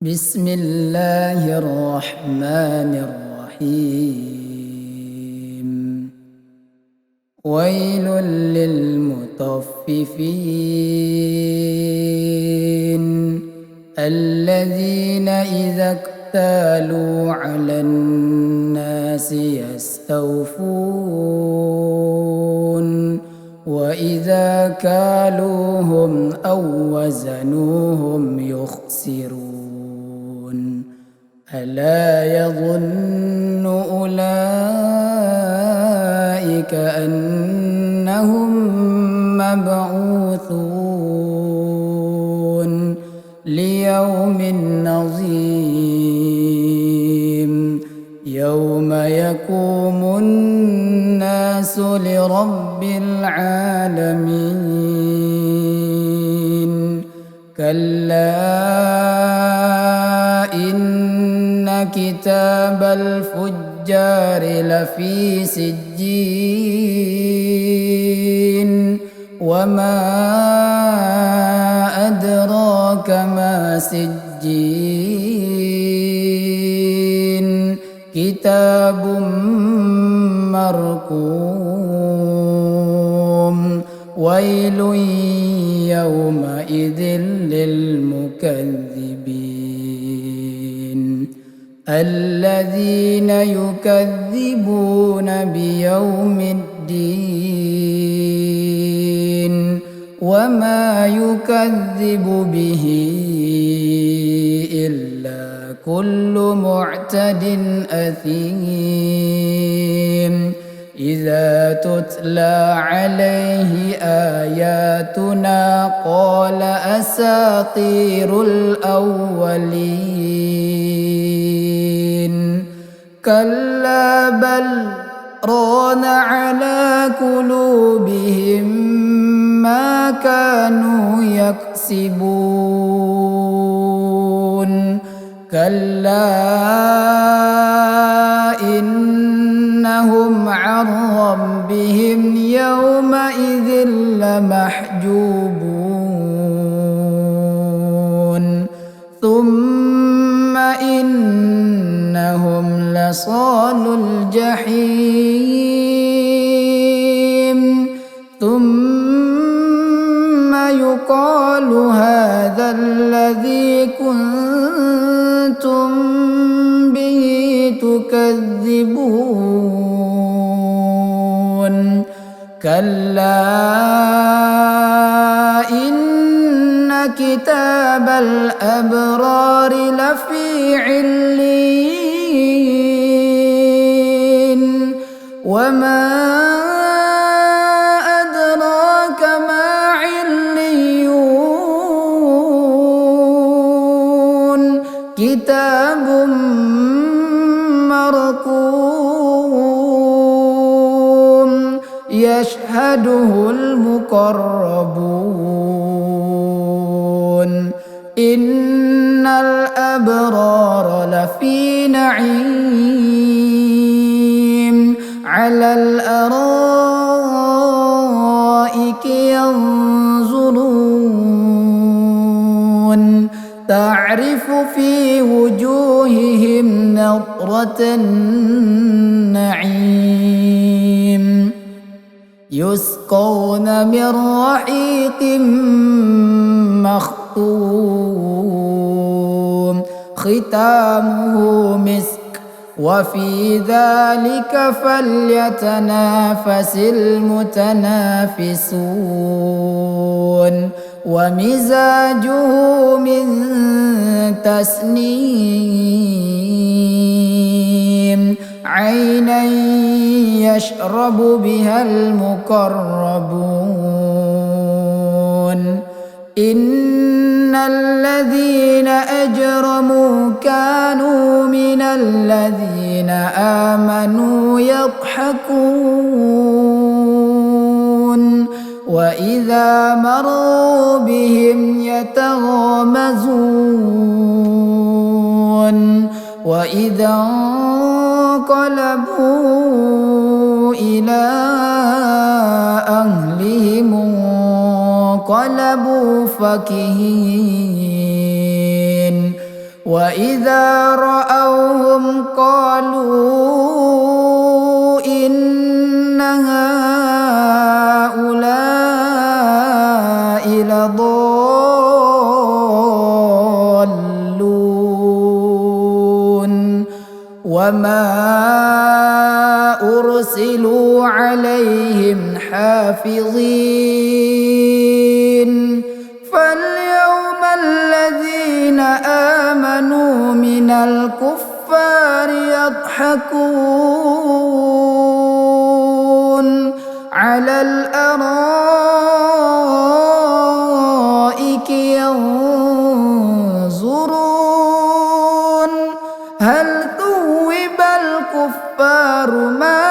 بسم الله الرحمن الرحيم. ويل للمطففين الذين إذا اكتالوا على الناس يستوفون وإذا كالوهم أو وزنوهم يخسرون. ألا يظن أولئك أنهم مبعوثون ليوم عظيم يوم يقوم الناس لرب العالمين. كلا إن كتاب الفجار لفي سجين وما أدراك ما سجين كتاب مرقوم. ويل يومئذ للمكذبين الذين يكذبون بيوم الدين وما يكذب به إلا كل معتد أثيم. إذا تتلى عليه آياتنا قال أساطير الأولين. كلا بل ران على قلوبهم ما كانوا يكسبون. كلا إنهم عن ربهم يومئذ لمحجوبون. ثم إنهم لصالو الجحيم. ثم يقال هذا الذي كنتم به تكذبون. كلا إن كتاب الأبرار لفي عليين وما أدراك ما عليون كتاب مرقوم يشهده المقربون. إن الأبرار لفي نعيم على الأرائك ينظرون تعرف في وجوههم نضرة النعيم. يسقون من رحيق مختوم ختامه مسك وفي ذلك فليتنافس المتنافسون. ومزاجه من تسنيم عينا يشرب بها المقربون. إن الذين أجرموا كانوا من الذين آمنوا يضحكون وإذا مروا بهم يتغامزون وإذا انقلبوا إلى أهلهم انقلبوا فكهين. وإذا رأوهم قالوا إن هؤلاء لضالون وما أرسلوا عليهم حافظين فاليوم الذين آمنوا من الكفار يضحكون على الأرائك ينظرون هل ثوب الكفار ما